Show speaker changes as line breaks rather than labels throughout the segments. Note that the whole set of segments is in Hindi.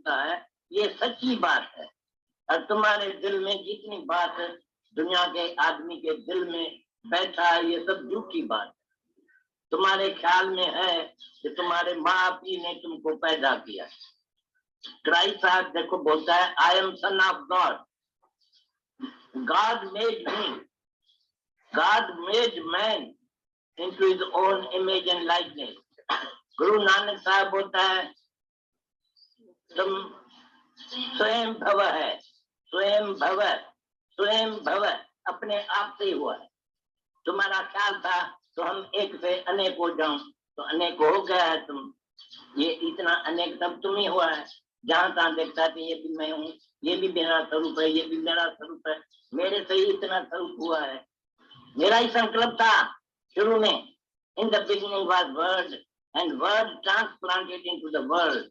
बोलता है ये सच्ची बात है, और तुम्हारे दिल में जितनी बात दुनिया के आदमी के दिल में बैठा है ये सब झूठी बात है। तुम्हारे ख्याल में है कि तुम्हारे माँ बाप ने तुमको पैदा किया। क्राइस्ट आज देखो बोलता है I am son of God, God made me, God made man into his own image and likeness. Guru Nanak साहब बोलता है तुम स्वयं भव है, स्वयं भव, स्वयं भव अपने आप से हुआ है। तुम्हारा ख्याल था तो हम एक से अनेक हो जाऊं, तो अनेक हो गया है तुम। ये इतना अनेक तब तुम ही हुआ है। जहां तहां देखता है ये भी मैं हूँ, ये भी मेरा स्वरूप है, ये भी मेरा स्वरूप है, मेरे से ही इतना स्वरूप हुआ है। मेरा ही संकल्प था शुरू में, in the beginning was word and word transplanted into the world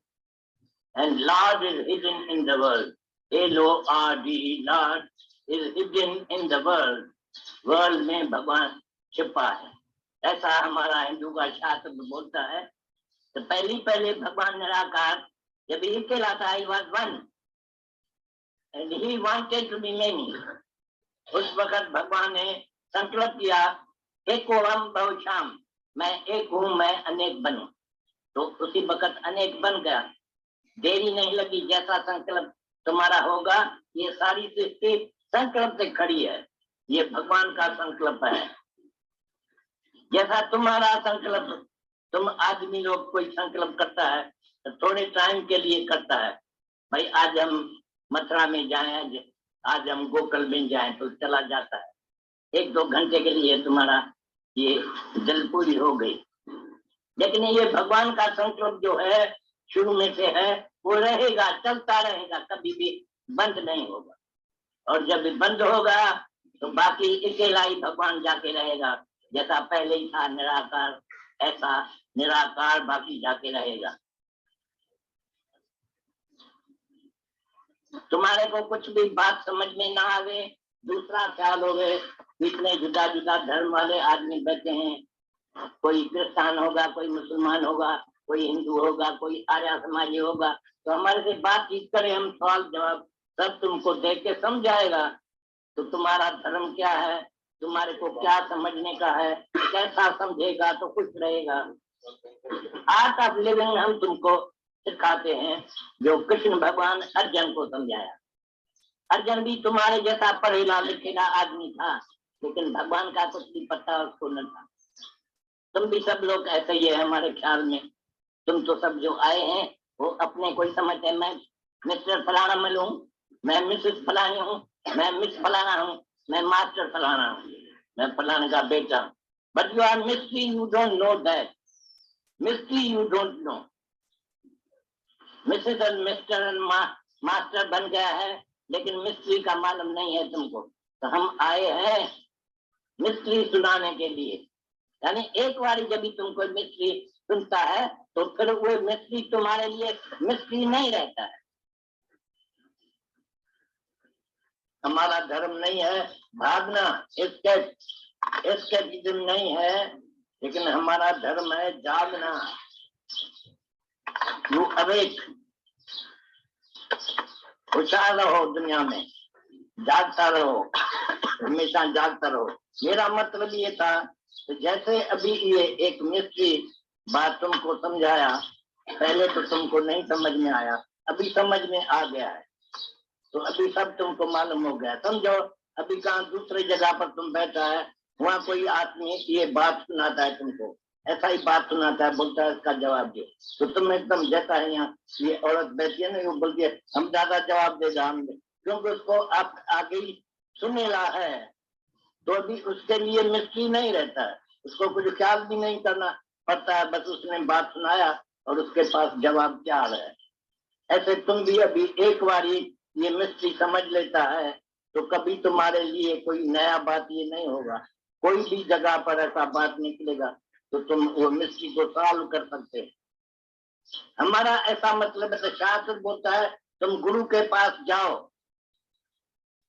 and Lord is hidden in the world. L-O-R-D, Lord is hidden in the world. World में भगवान छिपा है, ऐसा हमारा हिंदू का शास्त्र बोलता है। तो पहले भगवान निराकार जब ही कहलाता he was one and he wanted to be many। उस वक्त भगवान ने संकल्प किया एको हम बहुश्याम, मैं एक हूँ मैं अनेक बनूं, तो उसी वक्त अनेक बन गया। देरी नहीं लगी, जैसा संकल्प तुम्हारा होगा, ये सारी सृष्टि संकल्प से खड़ी है, ये भगवान का संकल्प है। जैसा तुम्हारा संकल्प, तुम आदमी लोग कोई संकल्प करता है तो थोड़े टाइम के लिए करता है, भाई आज हम मथुरा में जाएं, आज हम गोकुल में जाएं, तो चला जाता है। 1-2 घंटे के लिए तुम्हारा ये दिल पूरी हो गई, लेकिन ये भगवान का संकल्प जो है शुरू में से है, वो रहेगा, चलता रहेगा, कभी भी बंद नहीं होगा। और जब बंद होगा तो बाकी अकेला ही भगवान जाके रहेगा, जैसा पहले ही था निराकार, ऐसा निराकार बाकी जाके रहेगा। तुम्हारे को कुछ भी बात समझ में ना आवे, दूसरा ख्याल हो गए, इतने जुदा जुदा धर्म वाले आदमी बैठे हैं, कोई क्रिस्तान होगा, कोई मुसलमान होगा, कोई हिंदू होगा, कोई आर्य समाजी होगा, तो हमारे से बातचीत करें, हम सवाल जवाब सब तुमको देख के समझाएगा। तो तुम्हारा धर्म क्या है, तुम्हारे को क्या समझने का है, कैसा समझेगा तो खुश रहेगा। आर्ट ऑफ लिविंग हम तुमको सिखाते हैं, जो कृष्ण भगवान अर्जुन को समझाया। अर्जुन भी तुम्हारे जैसा पढ़ेला लिखेला आदमी था, लेकिन भगवान का कुछ भी पता उसको न था। तुम भी सब लोग ऐसे ही है हमारे ख्याल में। तुम तो सब जो आए हैं वो अपने कोई समझते हैं, मैं मिस्टर फलाना मिलूं, मैं मिसेस फलानी हूँ, मैं मिस फलाना हूँ, मैं मास्टर फलाना हूँ, मैं फलाने का बेटा। But you are mystery, you don't know that mystery, you don't know. Mrs और मिस्टर और मास्टर बन गया है, लेकिन मिस्ट्री का मालूम नहीं है तुमको। तो हम आए हैं मिस्ट्री सुनाने के लिए। यानी एक बारी जब भी तुमको मिस्ट्री सुनता है तो फिर वो मिस्ट्री तुम्हारे लिए मिस्ट्री नहीं रहता है। हमारा धर्म नहीं है भागना, एस्केपिज्म नहीं है, लेकिन हमारा धर्म है जागना। यू अवेक, होशियार रहो, दुनिया में जागता रहो, हमेशा जागता रहो। मेरा मतलब ये था तो जैसे अभी ये एक मिस्ट्री बात तुमको समझाया, पहले तो तुमको नहीं समझ में आया, अभी समझ में आ गया है, तो अभी सब तुमको मालूम हो गया। समझो अभी कहाँ दूसरी जगह पर तुम बैठा है, वहाँ कोई आदमी ये बात सुनाता है तुमको, ऐसा ही बात सुनाता है, बोलता है इसका जवाब दे, तो तुम एकदम जैसा है यहाँ ये औरत बैठी है ना, वो बोलती है हम ज्यादा जवाब देगा हम, क्योंकि उसको आप आगे ही सुनेला है, तो अभी उसके लिए मिस्ट्री नहीं रहता है, उसको कुछ ख्याल भी नहीं करना पड़ता है, बस उसने बात सुनाया और उसके पास जवाब क्या है। ऐसे तुम भी अभी एक बारी ये मिस्ट्री समझ लेता है तो कभी तुम्हारे लिए कोई नया बात ये नहीं होगा। कोई भी जगह पर ऐसा बात निकलेगा तो तुम वो मिस्ट्री को सॉल्व कर सकते हैं। हमारा ऐसा मतलब है, शास्त्र बोलता है तुम गुरु के पास जाओ,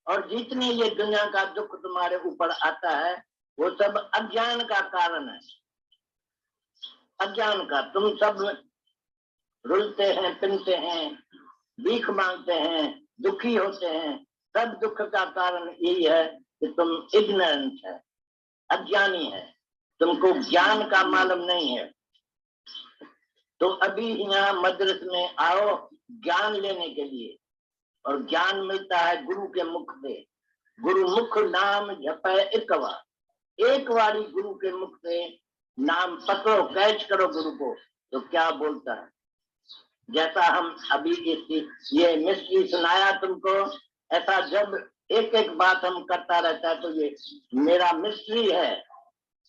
और जितने ये दुनिया का दुख तुम्हारे ऊपर आता है वो सब अज्ञान का कारण है, अज्ञान का। तुम सब रुलते हैं, पिनते हैं, भीख मांगते हैं, दुखी होते हैं, सब दुख का कारण यही है कि तुम इग्नोरेंट है, अज्ञानी है, तुमको ज्ञान का मालूम नहीं है। तो अभी यहाँ मद्रस में आओ ज्ञान लेने के लिए, और ज्ञान मिलता है गुरु के मुख से। गुरु मुख नाम जपे एक बारी गुरु के मुख से नाम पकड़ो, कैच करो गुरु को, तो क्या बोलता है। जैसा हम अभी ये मिस्ट्री सुनाया तुमको, ऐसा जब एक एक बात हम करता रहता है तो ये मेरा मिस्ट्री है,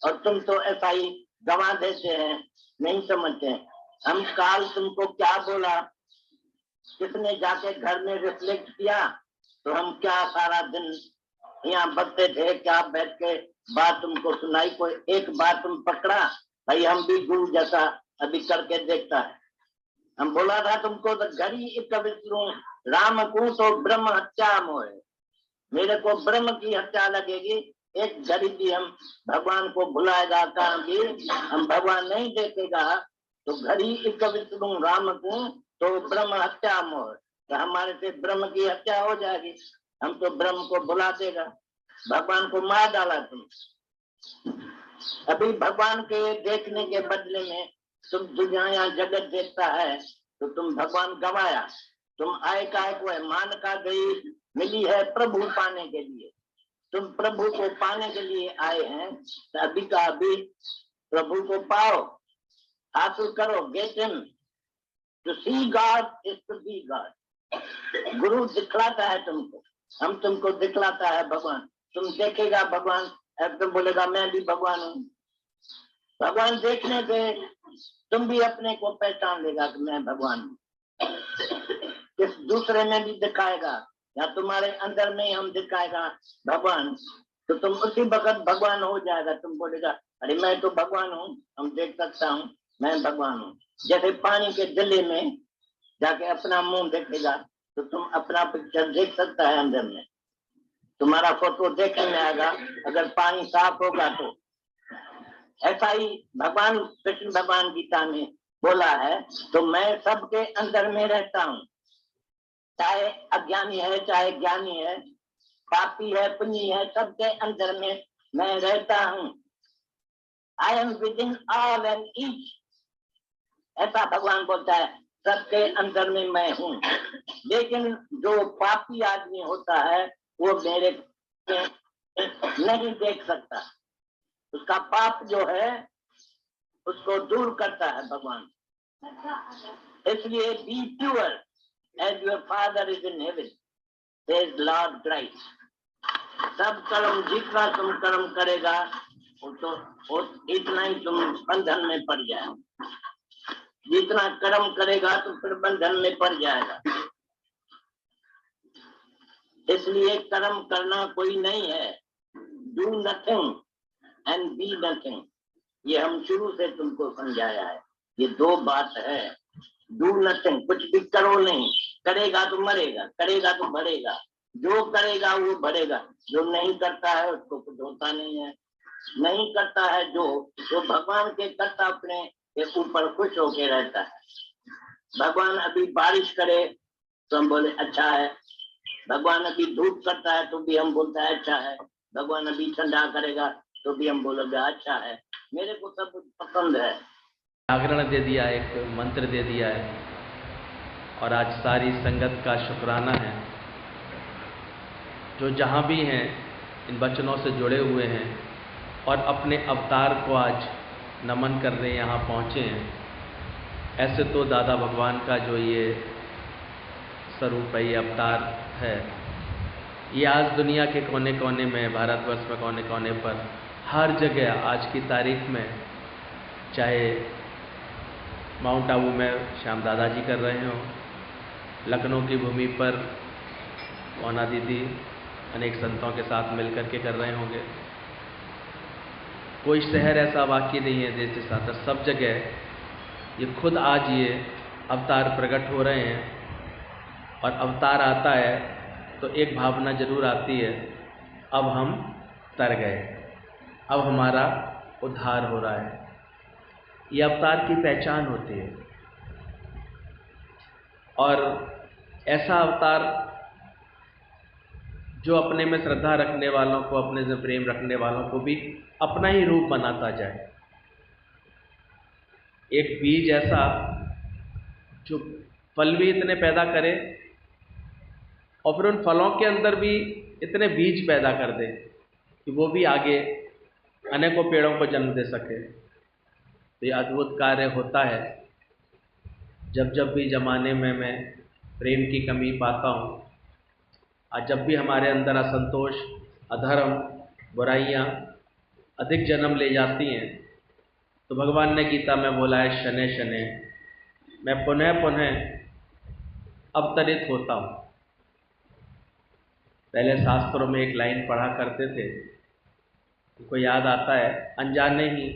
और तुम तो ऐसा ही गवा देते हैं, नहीं समझते हैं। हम काल तुमको क्या बोला, किसने जाके घर में रिफ्लेक्ट किया, तो हम क्या सारा दिन यहाँ बचते थे, क्या बैठ के बात तुमको सुनाई, कोई एक बात तुम पकड़ा, भाई हम भी गुरु जैसा अभी करके देखता है। हम बोला था तुमको तो घड़ी एक विष्णु राम को तो ब्रह्म हत्या मोह, मेरे को ब्रह्म की हत्या लगेगी, एक घड़ी भी हम भगवान को भुलाएगा, कहा भी हम भगवान नहीं देखेगा, तो घड़ी एक विष्णु राम को तो ब्रह्म हत्या मोह, तो हमारे से ब्रह्म की हत्या हो जाएगी, हम तो ब्रह्म को भुला देगा, भगवान को मार डाला तुम। अभी भगवान के देखने के बदले में तुम दुनिया या जगत देखता है, तो तुम भगवान गवाया। तुम आए का को है, मान का गई मिली है प्रभु पाने के लिए, तुम प्रभु को पाने के लिए आए हैं, तो अभी का अभी प्रभु को पाओ, हासिल करो, get him. To see God is to be God. गुरु दिखलाता है तुमको, हम तुमको दिखलाता है भगवान, तुम देखेगा भगवान, तुम बोलेगा मैं भी भगवान हूँ। भगवान देखने से तुम भी अपने को पहचान लेगा कि मैं भगवान हूँ। किस दूसरे में भी दिखाएगा, या तुम्हारे अंदर में हम दिखाएगा भगवान, तो तुम उसी वक्त भगवान हो जाएगा। तुम बोलेगा अरे मैं तो भगवान हूँ, हम देख सकता हूँ मैं भगवान हूँ। जैसे पानी के जले में जाके अपना मुंह देखेगा, तो तुम अपना पिक्चर देख सकता है अंदर में, तुम्हारा फोटो देखने में आएगा, अगर पानी साफ होगा तो। ऐसा ही भगवान कृष्ण भगवान गीता में बोला है, तो मैं सबके अंदर में रहता हूँ, चाहे अज्ञानी है चाहे ज्ञानी है, पापी है पुण्य है, सबके अंदर में मैं रहता हूँ। I am with in all and each, ऐसा भगवान बोलता है, सबके अंदर में मैं हूँ। लेकिन जो पापी आदमी होता है वो मेरे नहीं देख सकता, उसका पाप जो है उसको दूर करता है भगवान। इसलिए be pure as your father is in heaven, says Lord Christ. सब कर्म जितना तुम कर्म करेगा तो इतना ही तुम बंधन में पड़ जाए, जितना कर्म करेगा तो फिर बंधन में पड़ जाएगा। इसलिए कर्म करना कोई नहीं है, do nothing and be nothing, ये हम शुरू से तुमको समझाया है। ये दो बात है, डू नथिंग, कुछ भी करो नहीं, करेगा तो मरेगा, करेगा तो बढ़ेगा, जो करेगा वो बढ़ेगा, जो नहीं करता है उसको कुछ होता नहीं है। नहीं करता है जो, तो भगवान के करता अपने ऊपर खुश होके रहता है। भगवान अभी बारिश करे तो हम बोले अच्छा है, भगवान अभी धूप करता है तो भी हम बोलते हैं अच्छा है, भगवान अभी ठंडा करेगा तो भी हम बोलोगे अच्छा है। मेरे को सब पसंद है।
जागरण दे दिया, एक मंत्र दे दिया है, और आज सारी संगत का शुक्राना है जो जहाँ भी हैं इन वचनों से जुड़े हुए हैं और अपने अवतार को आज नमन करने यहाँ पहुँचे हैं। ऐसे तो दादा भगवान का जो ये स्वरूप है, ये अवतार है, ये आज दुनिया के कोने कोने में, भारतवर्ष में कोने कोने पर, हर जगह आज की तारीख में, चाहे माउंट आबू में श्याम दादाजी कर रहे हों, लखनऊ की भूमि पर मोना दीदी अनेक संतों के साथ मिलकर के कर रहे होंगे, कोई शहर ऐसा बाकी नहीं है देश के साथ, सब जगह ये खुद आज ये अवतार प्रकट हो रहे हैं। और अवतार आता है तो एक भावना जरूर आती है, अब हम तर गए, अब हमारा उद्धार हो रहा है। ये अवतार की पहचान होती है। और ऐसा अवतार जो अपने में श्रद्धा रखने वालों को, अपने से प्रेम रखने वालों को भी अपना ही रूप बनाता जाए। एक बीज ऐसा जो फल भी इतने पैदा करे और फिर उन फलों के अंदर भी इतने बीज पैदा कर दे कि वो भी आगे अनेकों पेड़ों को जन्म दे सके। तो ये अद्भुत कार्य होता है। जब जब भी ज़माने में मैं प्रेम की कमी पाता हूँ, आज जब भी हमारे अंदर असंतोष, अधर्म, बुराइयाँ अधिक जन्म ले जाती हैं, तो भगवान ने गीता में बोला है, शनैः शनैः मैं पुनः पुनः अवतरित होता हूँ। पहले शास्त्रों में एक लाइन पढ़ा करते थे, उनको याद आता है, अनजाने ही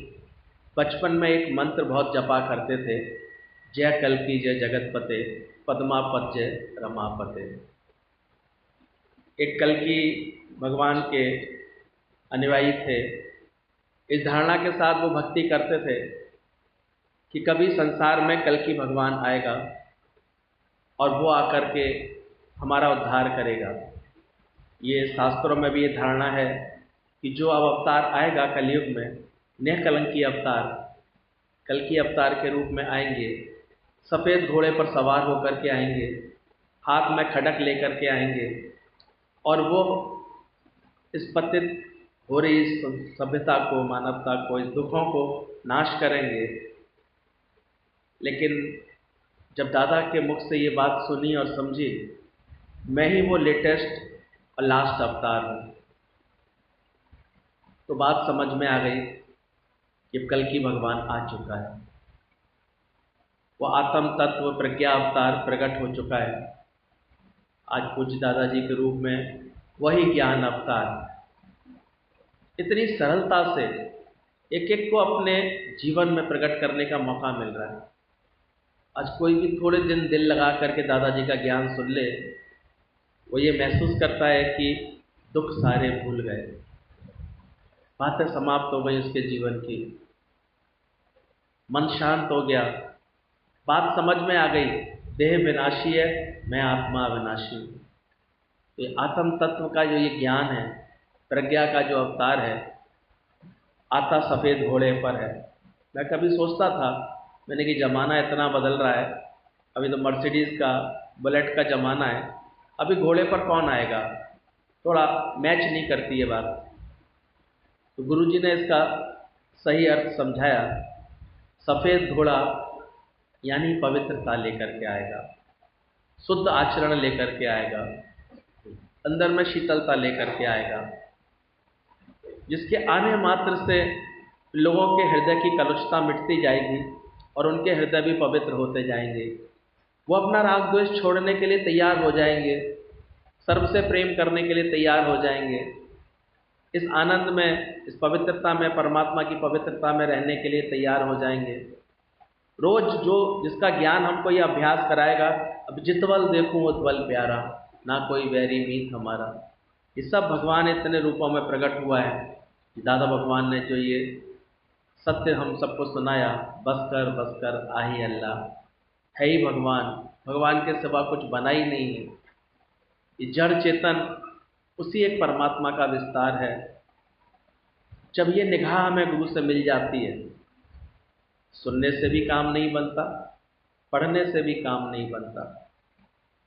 बचपन में एक मंत्र बहुत जपा करते थे, जय कल्कि जय जगतपते पद्मापत जय रमापते। एक कल्कि भगवान के अनुयायी थे। इस धारणा के साथ वो भक्ति करते थे कि कभी संसार में कल्कि भगवान आएगा और वो आकर के हमारा उद्धार करेगा। ये शास्त्रों में भी ये धारणा है कि जो अब अवतार आएगा कलयुग में, निष्कलंकी अवतार, कल्कि अवतार के रूप में आएंगे, सफ़ेद घोड़े पर सवार होकर के आएंगे, हाथ में खड्ग लेकर के आएंगे और वो इस पतित हो रही इस सभ्यता को, मानवता को, इस दुखों को नाश करेंगे। लेकिन जब दादा के मुख से ये बात सुनी और समझी, मैं ही वो लेटेस्ट और लास्ट अवतार हूँ, तो बात समझ में आ गई कि कल्कि भगवान आ चुका है। वो आत्म तत्व प्रज्ञा अवतार प्रकट हो चुका है। आज पूज्य दादाजी के रूप में वही ज्ञान अवतार इतनी सरलता से एक एक को अपने जीवन में प्रकट करने का मौका मिल रहा है। आज कोई भी थोड़े दिन दिल लगा करके दादाजी का ज्ञान सुन ले, वो ये महसूस करता है कि दुख सारे भूल गए, बातें समाप्त हो गई उसके जीवन की, मन शांत हो गया, बात समझ में आ गई, देह विनाशी है, मैं आत्मा अविनाशी हूँ। तो ये आत्म तत्व का जो ये ज्ञान है, प्रज्ञा का जो अवतार है, आता सफ़ेद घोड़े पर है। मैं कभी सोचता था, मैंने कि ज़माना इतना बदल रहा है, अभी तो मर्सिडीज़ का, बुलेट का ज़माना है, अभी घोड़े पर कौन आएगा, थोड़ा मैच नहीं करती ये बात। तो गुरुजी ने इसका सही अर्थ समझाया। सफ़ेद घोड़ा यानी पवित्रता लेकर के आएगा, शुद्ध आचरण लेकर के आएगा, अंदर में शीतलता लेकर के आएगा, जिसके आने मात्र से लोगों के हृदय की कलुषता मिटती जाएगी और उनके हृदय भी पवित्र होते जाएंगे। वो अपना राग द्वेष छोड़ने के लिए तैयार हो जाएंगे, सर्व से प्रेम करने के लिए तैयार हो जाएंगे, इस आनंद में, इस पवित्रता में, परमात्मा की पवित्रता में रहने के लिए तैयार हो जाएंगे। रोज जो जिसका ज्ञान हमको ये अभ्यास कराएगा, अब जितवल देखूं उतवल प्यारा, ना कोई वैरी मीत हमारा। ये सब भगवान इतने रूपों में प्रकट हुआ है कि दादा भगवान ने जो ये सत्य हम सबको सुनाया, बस कर आही अल्लाह, है ही भगवान, भगवान के सिवा कुछ बना ही नहीं है। ये जड़ चेतन उसी एक परमात्मा का विस्तार है। जब ये निगाह हमें गुरु से मिल जाती है, सुनने से भी काम नहीं बनता, पढ़ने से भी काम नहीं बनता,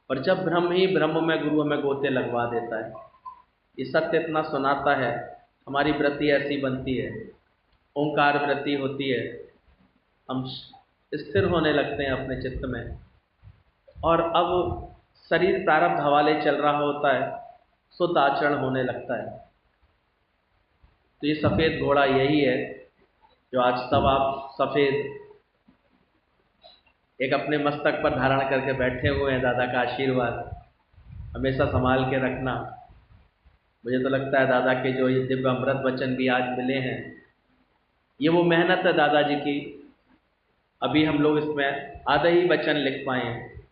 और जब ब्रह्म ही ब्रह्म में गुरु हमें गोते लगवा देता है, ये सत्य इतना सुनाता है, हमारी वृत्ति ऐसी बनती है, ओंकार वृत्ति होती है, हम स्थिर होने लगते हैं अपने चित्त में, और अब शरीर प्रारब्ध हवाले चल रहा होता है, शुद्ध आचरण होने लगता है। तो ये सफ़ेद घोड़ा यही है जो आज सब आप सफ़ेद एक अपने मस्तक पर धारण करके बैठे हुए हैं। दादा का आशीर्वाद हमेशा संभाल के रखना। मुझे तो लगता है दादा के जो ये दिव्य अमृत वचन भी आज मिले हैं, ये वो मेहनत है दादाजी की। अभी हम लोग इसमें आधे ही वचन लिख पाए हैं,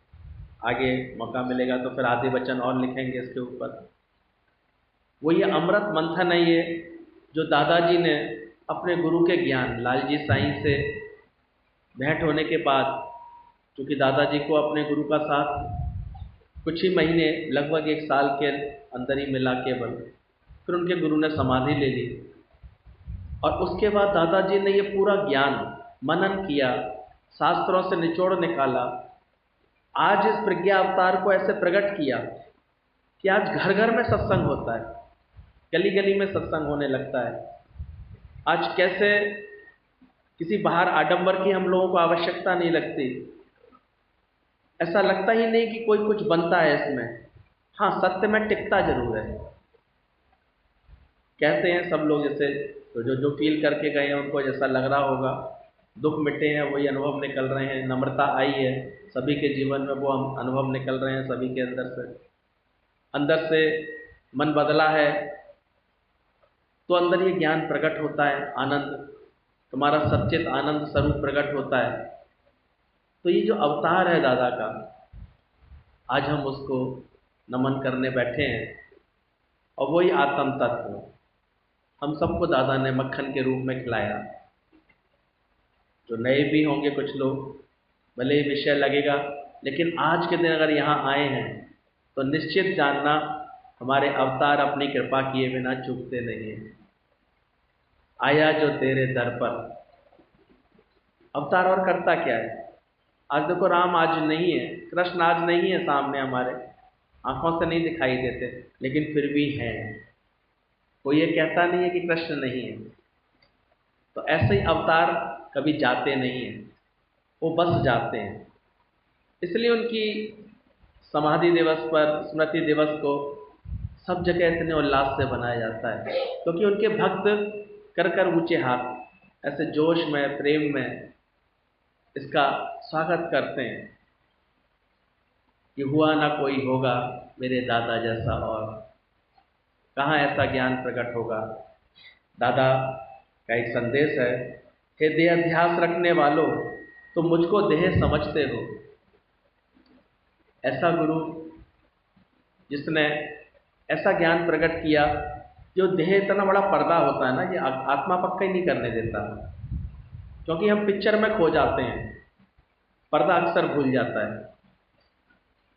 आगे मौका मिलेगा तो फिर आधे वचन और लिखेंगे इसके ऊपर। वो ये अमृत मंथन है ये, जो दादाजी ने अपने गुरु के ज्ञान, लालजी साईं से भेंट होने के बाद, क्योंकि दादाजी को अपने गुरु का साथ कुछ ही महीने, लगभग 1 साल के अंदर ही मिला केवल। फिर उनके गुरु ने समाधि ले ली और उसके बाद दादाजी ने ये पूरा ज्ञान मनन किया, शास्त्रों से निचोड़ निकाला, आज इस प्रज्ञा अवतार को ऐसे प्रकट किया कि आज घर घर में सत्संग होता है, गली गली में सत्संग होने लगता है। आज कैसे किसी बाहर आडंबर की हम लोगों को आवश्यकता नहीं लगती, ऐसा लगता ही नहीं कि कोई कुछ बनता है इसमें। हाँ, सत्य में टिकता जरूर है। कहते हैं सब लोग, जैसे तो जो फील करके गए हैं उनको जैसा लग रहा होगा, दुख मिटे हैं, वही अनुभव निकल रहे हैं, नम्रता आई है सभी के जीवन में, वो हम अनुभव निकल रहे हैं सभी के अंदर से मन बदला है तो अंदर ये ज्ञान प्रकट होता है, आनंद, तुम्हारा सच्चित आनंद स्वरूप प्रकट होता है। तो ये जो अवतार है दादा का, आज हम उसको नमन करने बैठे हैं और वही आत्म तत्व हम सबको दादा ने मक्खन के रूप में खिलाया। जो नए भी होंगे कुछ लोग, भले ही विषय लगेगा, लेकिन आज के दिन अगर यहाँ आए हैं तो निश्चित जानना हमारे अवतार अपनी कृपा किए बिना चूकते नहीं हैं। आया जो तेरे दर पर, अवतार और करता क्या है? आज देखो, राम आज नहीं है, कृष्ण आज नहीं है सामने हमारे, आंखों से नहीं दिखाई देते, लेकिन फिर भी हैं। कोई ये कहता नहीं है कि कृष्ण नहीं है। तो ऐसे ही अवतार कभी जाते नहीं हैं, वो बस जाते हैं। इसलिए उनकी समाधि दिवस पर, स्मृति दिवस को सब जगह इतने उल्लास से बनाया जाता है, क्योंकि उनके भक्त कर कर ऊंचे हाथ ऐसे जोश में, प्रेम में इसका स्वागत करते हैं कि हुआ ना कोई होगा मेरे दादा जैसा, और कहाँ ऐसा ज्ञान प्रकट होगा। दादा का एक संदेश है, हे देहाध्यास रखने वालों, तुम मुझको देह समझते हो। ऐसा गुरु जिसने ऐसा ज्ञान प्रकट किया, जो देह इतना बड़ा पर्दा होता है ना, ये आत्मा पक्का ही नहीं करने देता, क्योंकि हम पिक्चर में खो जाते हैं, पर्दा अक्सर भूल जाता है।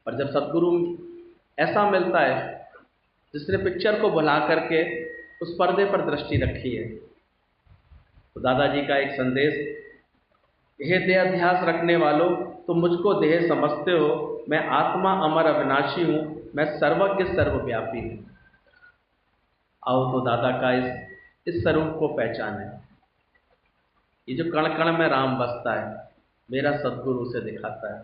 और जब सदगुरु ऐसा मिलता है जिसने पिक्चर को भुला करके उस पर्दे पर दृष्टि रखी है, तो दादाजी का एक संदेश, हे देहाध्यास रखने वालों, तुम मुझको देह समझते हो, मैं आत्मा अमर अविनाशी हूँ, मैं सर्वज्ञ सर्वव्यापी हूँ। आओ तो दादा का इस स्वरूप को पहचाने। ये जो कण कण में राम बसता है, मेरा सदगुरु उसे दिखाता है।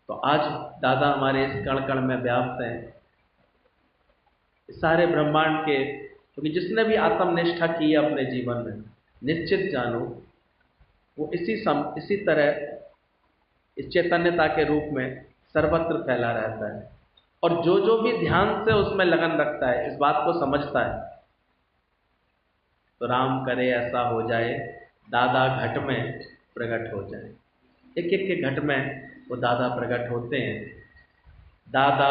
तो आज दादा हमारे इस कण कण में व्याप्त हैं, सारे ब्रह्मांड के, क्योंकि जिसने भी आत्मनिष्ठा की है अपने जीवन में, निश्चित जानो वो इसी तरह इस चैतन्यता के रूप में सर्वत्र फैला रहता है। और जो भी ध्यान से उसमें लगन रखता है, इस बात को समझता है, तो राम करे ऐसा हो जाए, दादा घट में प्रकट हो जाए। एक एक के घट में वो दादा प्रकट होते हैं। दादा,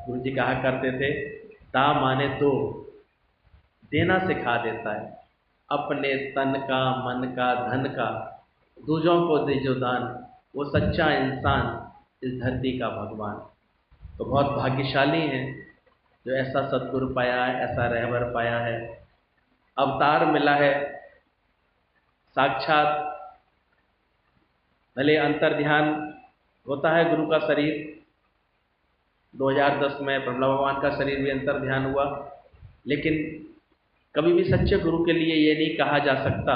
गुरु जी कहा करते थे, दा माने दो, देना सिखा देता है। अपने तन का, मन का, धन का दूजों को दे जो दान, वो सच्चा इंसान, इस धरती का भगवान। तो बहुत भाग्यशाली हैं जो ऐसा सद्गुरु पाया है, ऐसा रहबर पाया है, अवतार मिला है साक्षात। भले अंतर ध्यान होता है गुरु का शरीर, 2010 में प्रभला भगवान का शरीर भी अंतर ध्यान हुआ, लेकिन कभी भी सच्चे गुरु के लिए ये नहीं कहा जा सकता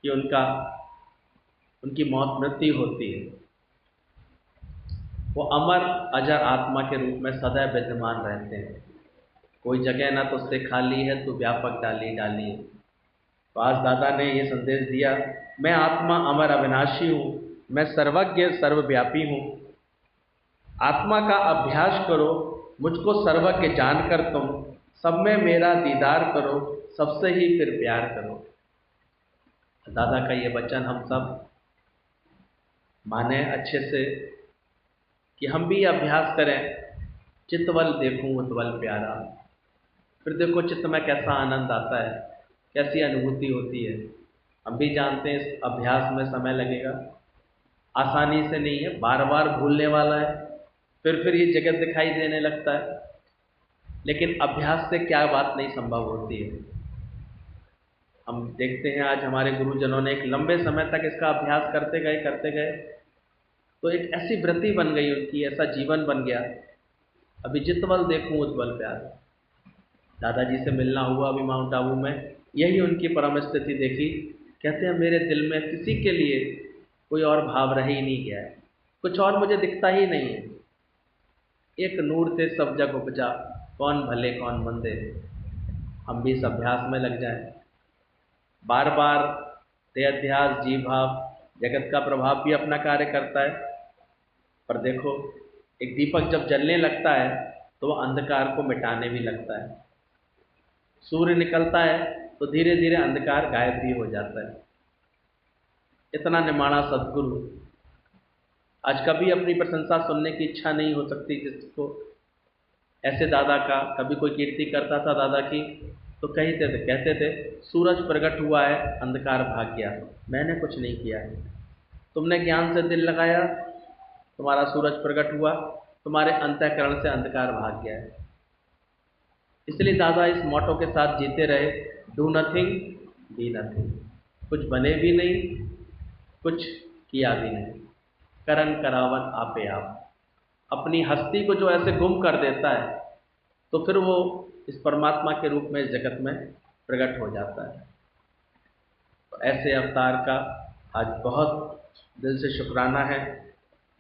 कि उनकी मौत मृत्यु होती है। वो अमर अजर आत्मा के रूप में सदैव विद्यमान रहते हैं। कोई जगह ना तो उससे खाली है, तो व्यापक डाली डाली है। तो आज दादा ने ये संदेश दिया, मैं आत्मा अमर अविनाशी हूँ, मैं सर्वज्ञ सर्वव्यापी हूँ। आत्मा का अभ्यास करो, मुझको सर्वज्ञ जानकर तुम सब में मेरा दीदार करो, सबसे ही फिर प्यार करो। दादा का ये वचन हम सब माने अच्छे से कि हम भी अभ्यास करें, चित्तवल देखूं उतवल प्यारा। फिर देखो चित्त में कैसा आनंद आता है, कैसी अनुभूति होती है। हम भी जानते हैं इस अभ्यास में समय लगेगा, आसानी से नहीं है, बार बार भूलने वाला है, फिर ये जगत दिखाई देने लगता है। लेकिन अभ्यास से क्या बात नहीं संभव होती है। हम देखते हैं आज हमारे गुरुजनों ने एक लंबे समय तक इसका अभ्यास करते गए तो एक ऐसी वृत्ति बन गई उनकी, ऐसा जीवन बन गया। अभी जितवल देखूं उज्ज्वल प्यार, दादाजी से मिलना हुआ अभी माउंट आबू में, यही उनकी परम स्थिति देखी। कहते हैं मेरे दिल में किसी के लिए कोई और भाव रह ही नहीं गया है, कुछ और मुझे दिखता ही नहीं है। एक नूर से सब जग उपजा, कौन भले कौन मंदे। हम भी इस अभ्यास में लग जाएं, बार बार देहाध्यास जीव भाव जगत का प्रभाव भी अपना कार्य करता है। पर देखो, एक दीपक जब जलने लगता है तो वह अंधकार को मिटाने भी लगता है। सूर्य निकलता है तो धीरे धीरे अंधकार गायब भी हो जाता है। इतना निमाणा सद्गुरु, आज कभी अपनी प्रशंसा सुनने की इच्छा नहीं हो सकती जिसको ऐसे दादा का। कभी कोई कीर्ति करता था दादा की तो कहते थे सूरज प्रकट हुआ है, अंधकार भाग गया। मैंने कुछ नहीं किया है, तुमने ज्ञान से दिल लगाया, तुम्हारा सूरज प्रकट हुआ, तुम्हारे अंतःकरण से अंधकार भाग गया है। इसलिए दादा इस मोटो के साथ जीते रहे, डू नथिंग बी नथिंग। कुछ बने भी नहीं, कुछ किया भी नहीं, करन करावन आपे आप। अपनी हस्ती को जो ऐसे गुम कर देता है तो फिर वो इस परमात्मा के रूप में इस जगत में प्रकट हो जाता है। तो ऐसे अवतार का आज बहुत दिल से शुक्राना है।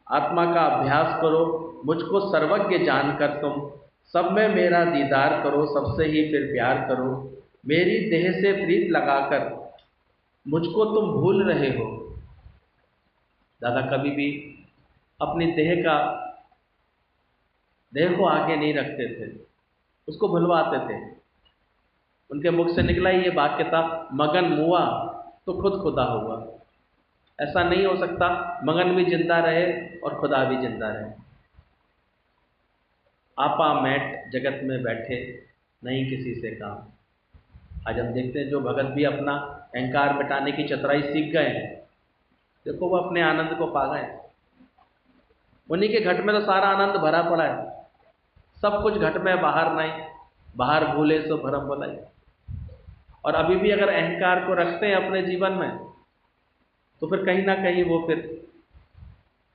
आत्मा का अभ्यास करो, मुझको सर्वज्ञ जानकर तुम सब में मेरा दीदार करो, सबसे ही फिर प्यार करो। मेरी देह से प्रीत लगाकर मुझको तुम भूल रहे हो। दादा कभी भी अपनी देह को आगे नहीं रखते थे, उसको भुलवाते थे। उनके मुख से निकला ही ये वाक्य था, मगन मुआ तो खुद खुदा हुआ। ऐसा नहीं हो सकता, मगन भी जिंदा रहे और खुदा भी जिंदा रहे। आपा मैट जगत में बैठे, नहीं किसी से काम। आज हम देखते हैं जो भगत भी अपना अहंकार मिटाने की चतुराई सीख गए हैं, देखो वो अपने आनंद को पा गए। उन्हीं के घट में तो सारा आनंद भरा पड़ा है। सब कुछ घट में, बाहर नहीं, बाहर भूले सो भरम भलाई। और अभी भी अगर अहंकार को रखते हैं अपने जीवन में तो फिर कहीं ना कहीं वो फिर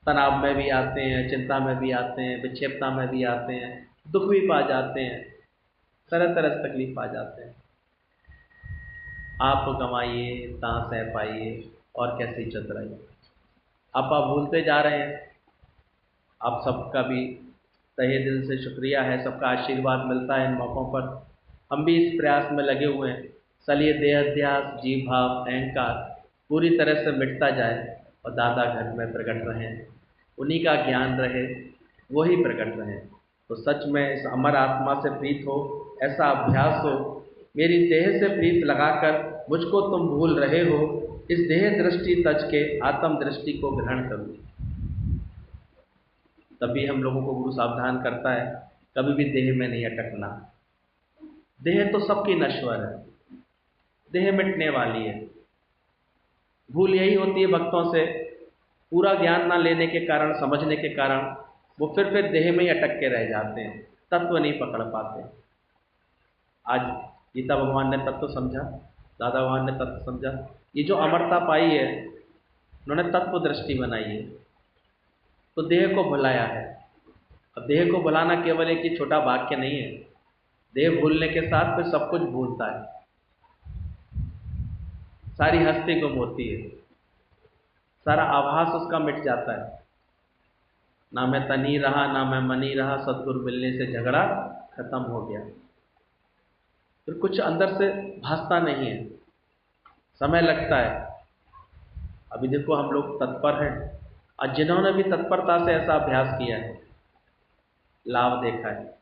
तनाव में भी आते हैं, चिंता में भी आते हैं, विक्षेपता में भी आते हैं, दुख भी पा जाते हैं, तरह तरह से तकलीफ पा जाते हैं। आप कमाइए ता सह पाइए और कैसी चतुराई। आप भूलते जा रहे हैं। आप सबका भी तहे दिल से शुक्रिया है, सबका आशीर्वाद मिलता है इन मौक़ों पर। हम भी इस प्रयास में लगे हुए हैं, चलिए देहाध्यास जीव भाव अहंकार पूरी तरह से मिटता जाए और दादा घर में प्रकट रहें, उन्हीं का ज्ञान रहे, वही प्रकट रहें। तो सच में इस अमर आत्मा से प्रीत हो, ऐसा अभ्यास हो, मेरी देह से प्रीत लगाकर मुझको तुम भूल रहे हो, इस देह दृष्टि तज के आत्म दृष्टि को ग्रहण करूँ। तभी हम लोगों को गुरु सावधान करता है, कभी भी देह में नहीं अटकना। देह तो सबकी नश्वर है, देह मिटने वाली है। भूल यही होती है भक्तों से, पूरा ज्ञान ना लेने के कारण, समझने के कारण वो फिर देह में ही अटक के रह जाते हैं, तत्व नहीं पकड़ पाते। आज गीता भगवान ने तत्व समझा, दादा भगवान ने तत्व समझा, ये जो अमरता पाई है, उन्होंने तत्व दृष्टि बनाई है, तो देह को भुलाया है। अब देह को भुलाना केवल एक ही छोटा वाक्य नहीं है, देह भूलने के साथ फिर सब कुछ भूलता है, सारी हस्ती गुम होती है, सारा आभास उसका मिट जाता है। ना मैं तनी रहा, ना मैं मनी रहा, सतगुरु मिलने से झगड़ा खत्म हो गया। फिर कुछ अंदर से भासता नहीं है, समय लगता है। अभी देखो हम लोग तत्पर हैं, और जिन्होंने भी तत्परता से ऐसा अभ्यास किया है, लाभ देखा है।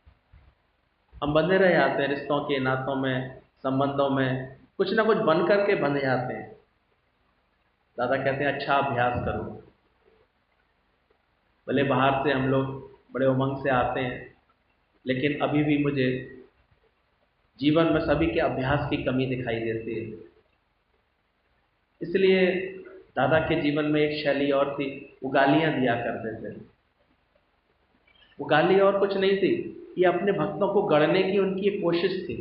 हम बंधे रह जाते हैं रिश्तों के, नातों में, संबंधों में, कुछ ना कुछ बन करके बंध जाते हैं। दादा कहते हैं अच्छा अभ्यास करो। भले बाहर से हम लोग बड़े उमंग से आते हैं, लेकिन अभी भी मुझे जीवन में सभी के अभ्यास की कमी दिखाई देती है। इसलिए दादा के जीवन में एक शैली और थी, वो गालियां दिया करते थे। वो गाली और कुछ नहीं थी, ये अपने भक्तों को गढ़ने की उनकी एक कोशिश थी,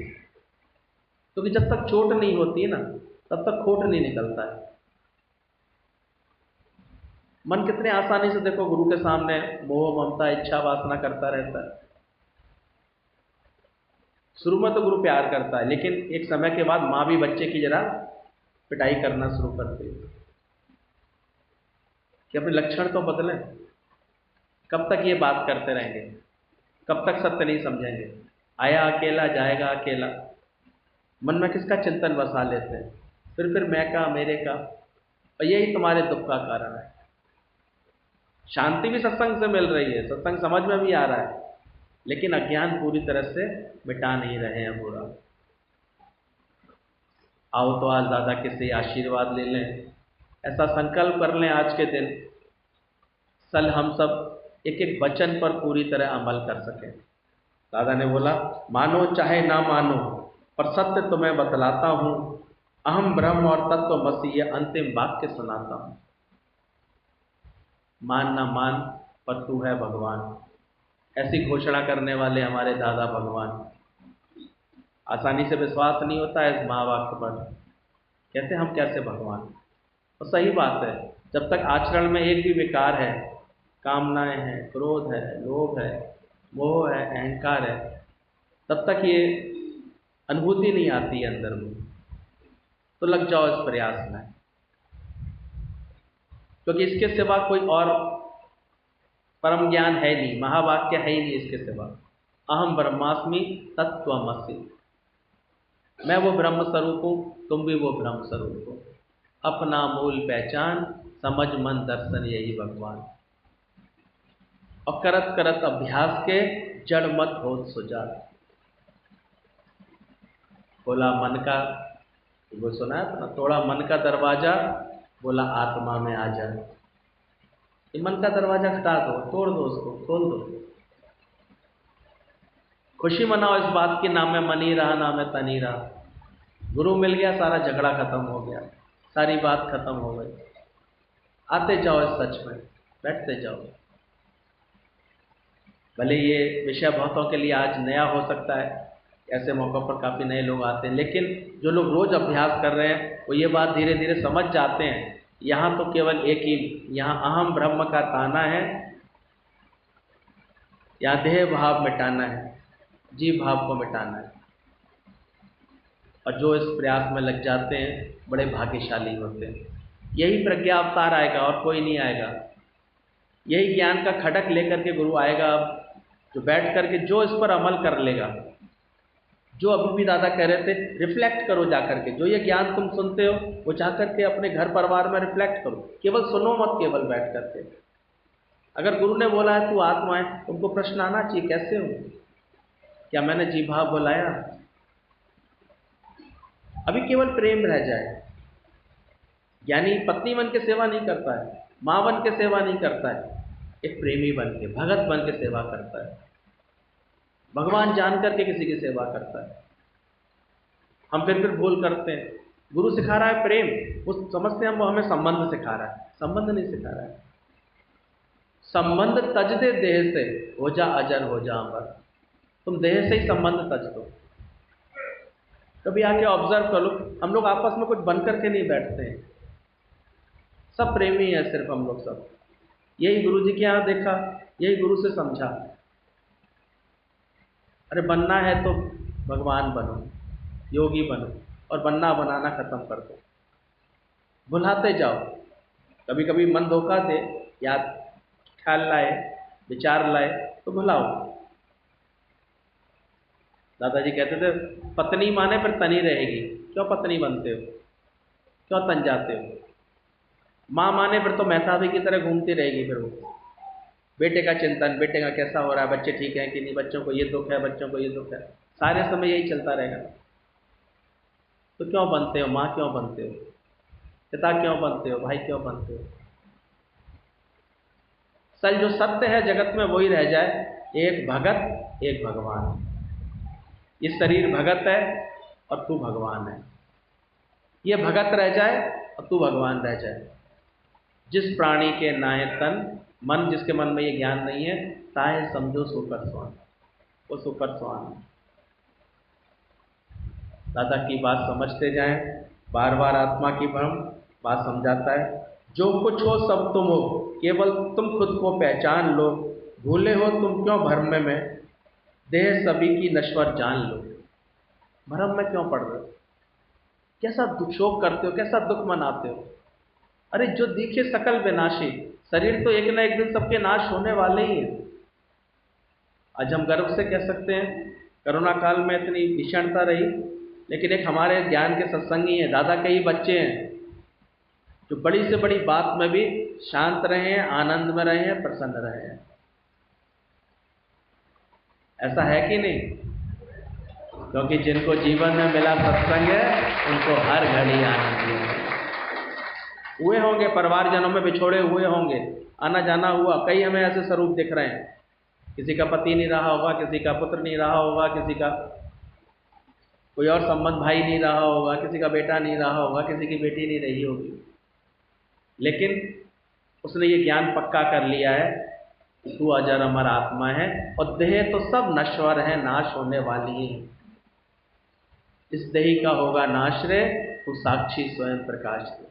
क्योंकि जब तक चोट नहीं होती है ना, तब तक खोट नहीं निकलता है। मन कितने आसानी से देखो गुरु के सामने मोह ममता इच्छा वासना करता रहता है। शुरू में तो गुरु प्यार करता है, लेकिन एक समय के बाद माँ भी बच्चे की जरा पिटाई करना शुरू करती है कि अपने लक्षण तो बदलें। कब तक ये बात करते रहेंगे, कब तक सत्य नहीं समझेंगे। आया अकेला जाएगा अकेला, मन में किसका चिंतन बसा लेते हैं, फिर मैं का मेरे का, और यही तुम्हारे दुख का कारण है। शांति भी सत्संग से मिल रही है, सत्संग समझ में भी आ रहा है, लेकिन अज्ञान पूरी तरह से मिटा नहीं रहे हैं पूरा। आओ तो आज दादा के से आशीर्वाद ले लें, ऐसा संकल्प कर लें आज के दिन, कल हम सब एक एक वचन पर पूरी तरह अमल कर सकें। दादा ने बोला, मानो चाहे ना मानो, पर सत्य तुम्हें बतलाता हूँ, अहम ब्रह्म और तत्वमसि ये अंतिम वाक्य सुनाता हूँ। मान ना मान, पर तू है भगवान, ऐसी घोषणा करने वाले हमारे दादा भगवान। आसानी से विश्वास नहीं होता है इस महावाक्य पर, कहते हम कैसे भगवान। और सही बात है, जब तक आचरण में एक भी विकार है, कामनाएं हैं, क्रोध है, लोभ है, मोह है, अहंकार है, तब तक ये अनुभूति नहीं आती है अंदर में। तो लग जाओ इस प्रयास में, क्योंकि इसके सिवा कोई और परम ज्ञान है नहीं, महावाक्य है ही नहीं इसके सिवा। अहम ब्रह्मास्मि तत्त्वमसि, मैं वो ब्रह्म स्वरूप हूँ, तुम भी वो ब्रह्म स्वरूप हो। अपना मूल पहचान, समझ मन दर्शन यही भगवान। और करत करत अभ्यास के, जड़ मत हो सुजान। बोला मन का, वो सुना है अपना, थोड़ा मन का दरवाजा, बोला आत्मा में आ जा। ये मन का दरवाजा हटा दो, तोड़ दो उसको, खोल दो। खुशी मनाओ इस बात की, ना मैं मन ही रहा ना मैं तन ही रहा। गुरु मिल गया, सारा झगड़ा खत्म हो गया, सारी बात खत्म हो गई। आते जाओ इस सच में, बैठते जाओ। भले ये विषय बहुतों के लिए आज नया हो सकता है, ऐसे मौक़ों पर काफ़ी नए लोग आते हैं, लेकिन जो लोग रोज़ अभ्यास कर रहे हैं वो ये बात धीरे धीरे समझ जाते हैं। यहाँ तो केवल एक ही, यहाँ अहम ब्रह्म का ताना है, यहाँ देह भाव मिटाना है, जीव भाव को मिटाना है। और जो इस प्रयास में लग जाते हैं बड़े भाग्यशाली होते हैं। यही प्रज्ञा अवतार आएगा और कोई नहीं आएगा। यही ज्ञान का खड़क लेकर के गुरु आएगा, अब जो बैठ करके जो इस पर अमल कर लेगा। जो अभी भी दादा कह रहे थे, रिफ्लेक्ट करो जाकर के, जो ये ज्ञान तुम सुनते हो वो जाकर के अपने घर परिवार में रिफ्लेक्ट करो। केवल सुनो मत, केवल बैठ करके। अगर गुरु ने बोला है तू आत्मा है, तुमको प्रश्न आना चाहिए, कैसे हो, क्या मैंने जी भाव बुलाया। अभी केवल प्रेम रह जाए। यानी पत्नी बन के सेवा नहीं करता है, माँ बन के सेवा नहीं करता है, एक प्रेमी बन के, भगत बन के सेवा करता है, भगवान जान करके किसी की सेवा करता है। हम फिर भूल करते हैं। गुरु सिखा रहा है प्रेम, वो समझते हैं हम, वो हमें संबंध सिखा रहा है। संबंध नहीं सिखा रहा है। संबंध तज दे देह से, हो जा अजर हो जा अमर। तुम देह से ही संबंध तज दो। कभी आके ऑब्जर्व कर लो, हम लोग आपस में कुछ बन करके नहीं बैठते हैं, सब प्रेमी है सिर्फ हम लोग सब। यही गुरु जी के यहाँ देखा, यही गुरु से समझा। अरे बनना है तो भगवान बनो, योगी बनो, और बनना बनाना खत्म कर दो। भुलाते जाओ। कभी कभी मन धोखा दे, याद ख्याल लाए, विचार लाए तो भुलाओ। दादाजी कहते थे पत्नी माने फिर तनी रहेगी। क्यों पत्नी बनते हो, क्यों तन जाते हो। माँ माने फिर तो मेहताबी की तरह घूमती रहेगी। फिर वो बेटे का चिंतन, बेटे का कैसा हो रहा है, बच्चे ठीक हैं कि नहीं, बच्चों को ये दुख है, बच्चों को ये दुख है, सारे समय यही चलता रहेगा। तो क्यों बनते हो, माँ क्यों बनते हो, पिता क्यों बनते हो, भाई क्यों बनते हो। सल जो सत्य है जगत में वही रह जाए, एक भगत एक भगवान। ये शरीर भगत है और तू भगवान है। ये भगत रह जाए और तू भगवान रह जाए। जिस प्राणी के नाय तन, मन जिसके मन में ये ज्ञान नहीं है, ताहे समझो सुकर स्वान, वो सुकर स्वान है। दादा की बात समझते जाएं, बार बार आत्मा की भ्रम बात समझाता है। जो कुछ हो सब तुम हो, केवल तुम खुद को पहचान लो, भूले हो तुम क्यों भ्रम में, देह सभी की नश्वर जान लो। भ्रम में क्यों पड़ रहे हो, कैसा शोक करते हो, कैसा दुख मनाते हो? अरे जो दिखे सकल विनाशी, शरीर तो एक ना एक दिन सबके नाश होने वाले ही हैं। आज हम गर्व से कह सकते हैं, कोरोना काल में इतनी भीषणता रही, लेकिन एक हमारे ज्ञान के सत्संगी हैं, दादा के ही बच्चे हैं, जो बड़ी से बड़ी बात में भी शांत रहे हैं, आनंद में रहे हैं, प्रसन्न रहे हैं। ऐसा है कि नहीं? क्योंकि जिनको जीवन में मिला सत्संग है, उनको हर घड़ी आनंद है। हुए होंगे परिवारजनों में बिछोड़े हुए होंगे, आना जाना हुआ, कई हमें ऐसे स्वरूप दिख रहे हैं। किसी का पति नहीं रहा होगा, किसी का पुत्र नहीं रहा होगा, किसी का कोई और संबंध भाई नहीं रहा होगा, किसी का बेटा नहीं रहा होगा, किसी की बेटी नहीं रही होगी, लेकिन उसने ये ज्ञान पक्का कर लिया है कि तू अजर अमर आत्मा है और देह तो सब नश्वर है, नाश होने वाली है। इस देही का होगा नाश रे, तू साक्षी स्वयं प्रकाश दे।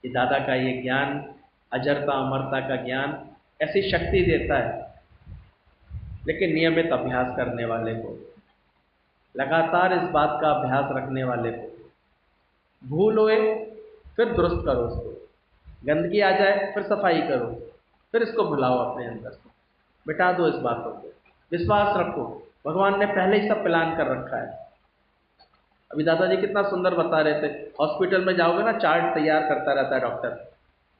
ये दादा का ये ज्ञान, अजरता अमरता का ज्ञान ऐसी शक्ति देता है, लेकिन नियमित अभ्यास करने वाले को, लगातार इस बात का अभ्यास रखने वाले को। भूल होए फिर दुरुस्त करो उसको, गंदगी आ जाए फिर सफाई करो, फिर इसको भुलाओ अपने अंदर से, मिटा दो इस बातों को, विश्वास रखो, भगवान ने पहले ही सब प्लान कर रखा है। अभी दादाजी कितना सुंदर बता रहे थे, हॉस्पिटल में जाओगे ना, चार्ट तैयार करता रहता है डॉक्टर।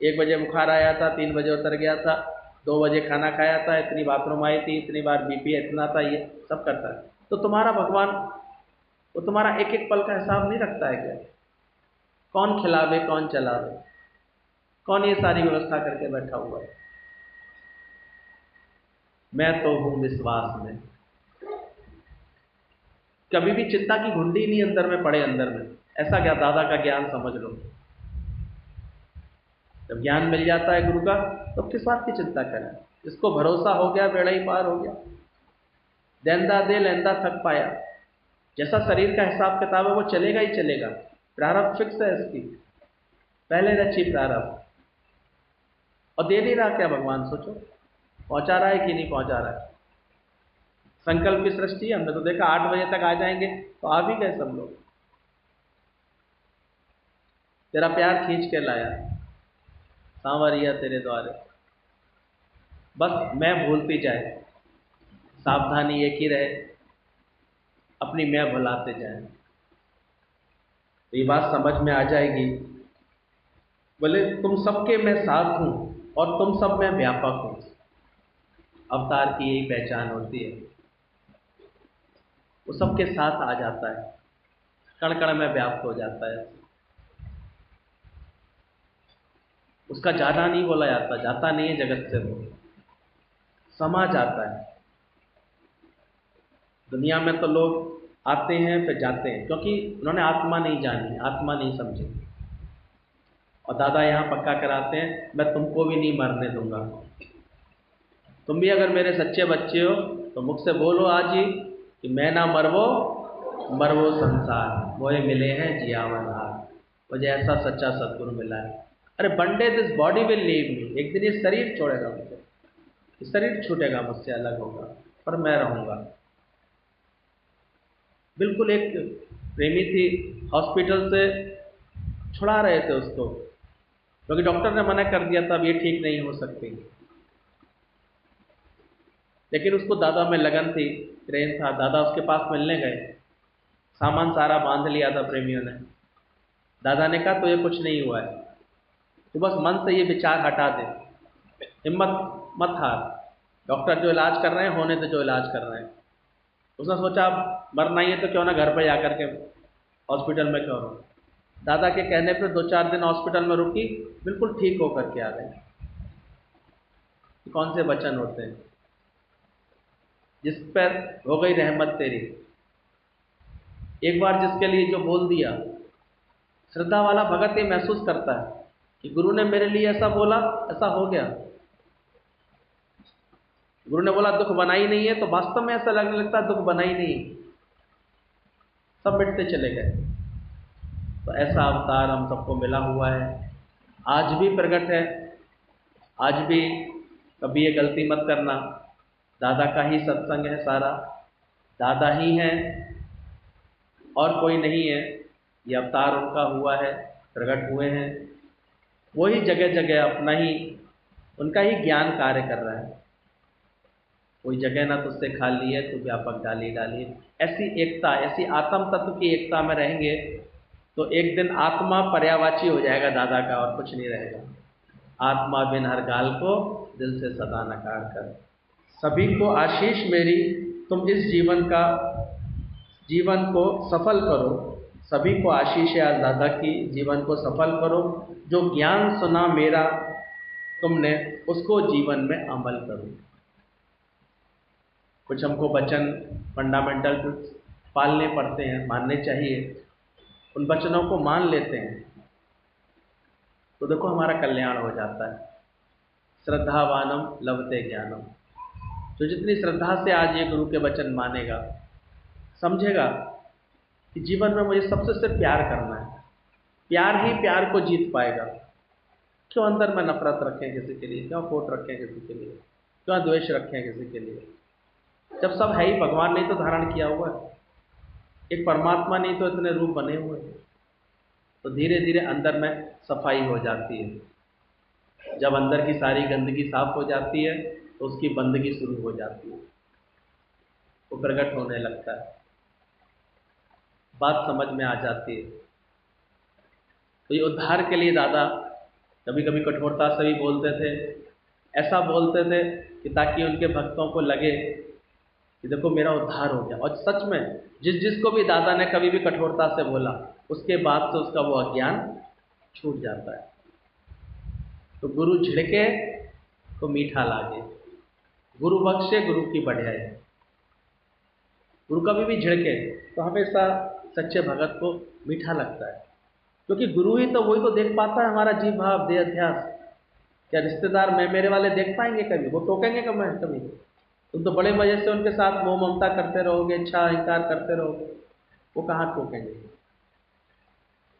1 बजे बुखार आया था, 3 बजे उतर गया था, 2 बजे खाना खाया था, इतनी बाथरूम आई थी, इतनी बार बीपी इतना था, ये सब करता है। तो तुम्हारा भगवान वो तुम्हारा एक एक पल का हिसाब नहीं रखता है क्या? कौन खिलावे, कौन चलावे, कौन ये सारी व्यवस्था करके बैठा हुआ है? मैं तो हूं विश्वास में। कभी भी चिंता की घुंडी नहीं अंदर में पड़े, अंदर में ऐसा क्या, दादा का ज्ञान समझ लो। जब ज्ञान मिल जाता है गुरु का, तो किस बात की चिंता करें? इसको भरोसा हो गया, बेड़ा ही पार हो गया। देंदा दे लेंदा थक पाया। जैसा शरीर का हिसाब किताब है वो चलेगा ही चलेगा, प्रारब्ध फिक्स है इसकी, पहले रची प्रारब्ध। और दे नहीं रहा क्या भगवान? सोचो, पहुंचा रहा है कि नहीं पहुंचा रहा है? संकल्प की सृष्टि, हमने तो देखा 8 बजे तक आ जाएंगे, तो आ भी गए सब लोग। तेरा प्यार खींच के लाया सांवरिया तेरे द्वारे। बस मैं भूलती जाए, सावधानी एक ही रहे, अपनी मैं भुलाते जाए। तो ये बात समझ में आ जाएगी। बोले तुम सबके मैं साथ हूं और तुम सब में व्यापक हूं। अवतार की यही पहचान होती है, वो सबके साथ आ जाता है, कण कण में व्याप्त हो जाता है। उसका जाना नहीं बोला जाता, जाता नहीं है जगत से, वो समा जाता है। दुनिया में तो लोग आते हैं फिर जाते हैं, क्योंकि उन्होंने आत्मा नहीं जानी, आत्मा नहीं समझी। और दादा यहाँ पक्का कराते हैं, मैं तुमको भी नहीं मरने दूंगा। तुम भी अगर मेरे सच्चे बच्चे हो तो मुझसे बोलो आज ही कि मैं ना मरवो संसार, मोहे मिले हैं जियावन हार। मुझे ऐसा सच्चा सद्गुरु मिला है। अरे one day this body will leave me, एक दिन ये शरीर छोड़ेगा मुझे, ये शरीर छूटेगा, मुझसे अलग होगा, पर मैं रहूँगा। बिल्कुल एक प्रेमी थी, हॉस्पिटल से छुड़ा रहे थे उसको, क्योंकि डॉक्टर ने मना कर दिया था अब ये ठीक नहीं हो सकती, लेकिन उसको दादा में लगन थी, प्रेम था। दादा उसके पास मिलने गए, सामान सारा बांध लिया था प्रेमियों ने। दादा ने कहा तो ये कुछ नहीं हुआ है, तो बस मन से ये विचार हटा दे, हिम्मत मत हार, डॉक्टर जो इलाज कर रहे हैं होने तो जो इलाज कर रहे हैं। उसने सोचा अब मरना ही है तो क्यों ना घर पर जाकर के हॉस्पिटल में क्यों रहो। दादा के कहने पर 2-4 दिन हॉस्पिटल में रुकी, बिल्कुल ठीक होकर के आ गई। कौन से वचन होते हैं, जिस पर हो गई रहमत तेरी। एक बार जिसके लिए जो बोल दिया, श्रद्धा वाला भगत ये महसूस करता है कि गुरु ने मेरे लिए ऐसा बोला, ऐसा हो गया। गुरु ने बोला दुख बना ही नहीं है, तो वास्तव में ऐसा लगने लगता है दुख बना ही नहीं, सब मिटते चले गए। तो ऐसा अवतार हम सबको मिला हुआ है, आज भी प्रकट है। आज भी कभी ये गलती मत करना, दादा का ही सत्संग है सारा, दादा ही है और कोई नहीं है। ये अवतार उनका हुआ है, प्रकट हुए हैं, वही जगह जगह अपना ही, उनका ही ज्ञान कार्य कर रहा है। कोई जगह ना तुझसे खाली है, तो व्यापक डाली डाली। ऐसी एकता, ऐसी आत्म तत्व की एकता में रहेंगे तो एक दिन आत्मा पर्यायवाची हो जाएगा दादा का, और कुछ नहीं रहेगा। आत्मा बिन हर गाल को दिल से सदा नकार कर। सभी को आशीष मेरी, तुम इस जीवन को सफल करो। सभी को आशीष है आज दादा की, जीवन को सफल करो। जो ज्ञान सुना मेरा तुमने, उसको जीवन में अमल करो। कुछ हमको वचन, फंडामेंटल कुछ पालने पड़ते हैं, मानने चाहिए। उन वचनों को मान लेते हैं तो देखो हमारा कल्याण हो जाता है। श्रद्धावानम लभते ज्ञानम। तो जितनी श्रद्धा से आज ये गुरु के वचन मानेगा, समझेगा कि जीवन में मुझे सबसे सिर्फ प्यार करना है, प्यार ही प्यार को जीत पाएगा। क्यों अंदर में नफरत रखें किसी के लिए, क्यों खोट रखें किसी के लिए, क्यों द्वेष रखें किसी के लिए, जब सब है ही भगवान ने तो धारण किया हुआ है, एक परमात्मा नहीं तो इतने रूप बने हुए हैं। तो धीरे धीरे अंदर में सफाई हो जाती है। जब अंदर की सारी गंदगी साफ हो जाती है तो उसकी बंदगी शुरू हो जाती है, वो प्रकट होने लगता है, बात समझ में आ जाती है। तो ये उद्धार के लिए दादा कभी कभी कठोरता से भी बोलते थे, ऐसा बोलते थे कि ताकि उनके भक्तों को लगे कि देखो मेरा उद्धार हो गया। और सच में जिसको भी दादा ने कभी भी कठोरता से बोला, उसके बाद से उसका वो अज्ञान छूट जाता है। तो गुरु झिड़के तो मीठा लागे, गुरु बख्शे गुरु की बढ़ाई। गुरु कभी भी झिड़के तो हमेशा सच्चे भगत को मीठा लगता है, क्योंकि गुरु ही तो वही तो देख पाता है हमारा जीव भाव देह अध्यास। क्या रिश्तेदार मैं मेरे वाले देख पाएंगे कभी? वो टोकेंगे कभी? तुम तो बड़े मजे से उनके साथ मोह ममता करते रहोगे, इच्छा अहंकार करते रहोगे, वो कहाँ टोकेंगे?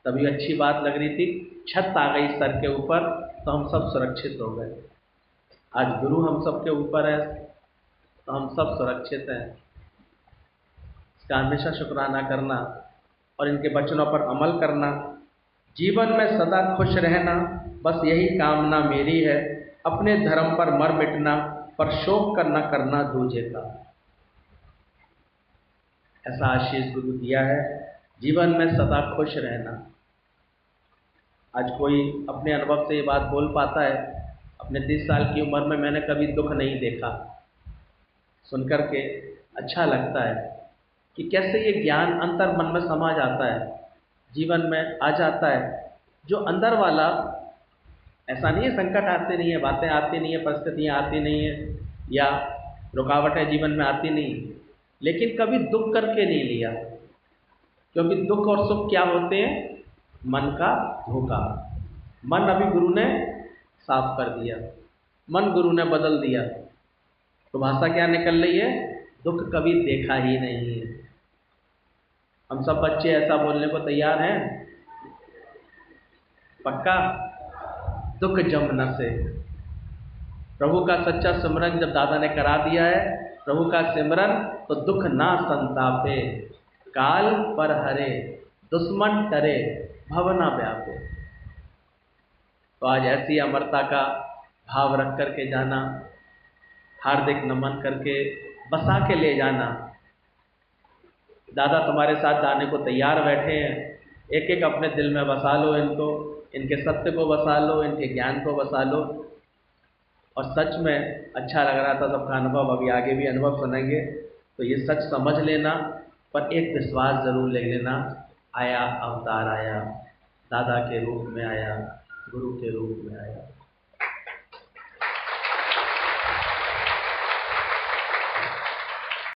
तभी अच्छी बात लग रही थी, छत आ गई सर के ऊपर तो हम सब सुरक्षित हो गए। आज गुरु हम सब के ऊपर है तो हम सब सुरक्षित हैं। इसका हमेशा शुक्राना करना और इनके वचनों पर अमल करना, जीवन में सदा खुश रहना, बस यही कामना मेरी है। अपने धर्म पर मर मिटना, पर शोक न करना दूजे का। ऐसा आशीष गुरु दिया है, जीवन में सदा खुश रहना। आज कोई अपने अनुभव से ये बात बोल पाता है, अपने 30 साल की उम्र में मैंने कभी दुख नहीं देखा। सुनकर के अच्छा लगता है कि कैसे ये ज्ञान अंतर मन में समा जाता है, जीवन में आ जाता है। जो अंदर वाला, ऐसा नहीं है संकट आते नहीं है, बातें आती नहीं है, परिस्थितियाँ आती नहीं है, या रुकावटें जीवन में आती नहीं, लेकिन कभी दुख करके नहीं लिया। क्योंकि दुख और सुख क्या होते हैं? मन का धोखा। मन अभी गुरु ने साफ कर दिया, मन गुरु ने बदल दिया, तो भाषा क्या निकल रही है? दुख कभी देखा ही नहीं है। हम सब बच्चे ऐसा बोलने को तैयार हैं, पक्का? दुख जम न से। प्रभु का सच्चा सिमरन जब दादा ने करा दिया है, प्रभु का सिमरन, तो दुख ना संतापे, काल पर हरे, दुश्मन टरे, भवना व्यापे। तो आज ऐसी अमरता का भाव रख करके जाना, हार्दिक नमन करके बसा के ले जाना। दादा तुम्हारे साथ जाने को तैयार बैठे हैं, एक एक अपने दिल में बसा लो इनको, इनके सत्य को बसा लो, इनके ज्ञान को बसा लो। और सच में अच्छा लग रहा था सबका अनुभव, अभी आगे भी अनुभव सुनेंगे। तो ये सच समझ लेना, पर एक विश्वास ज़रूर ले लेना, आया अवतार आया, दादा के रूप में आया, गुरु के रूप में आया।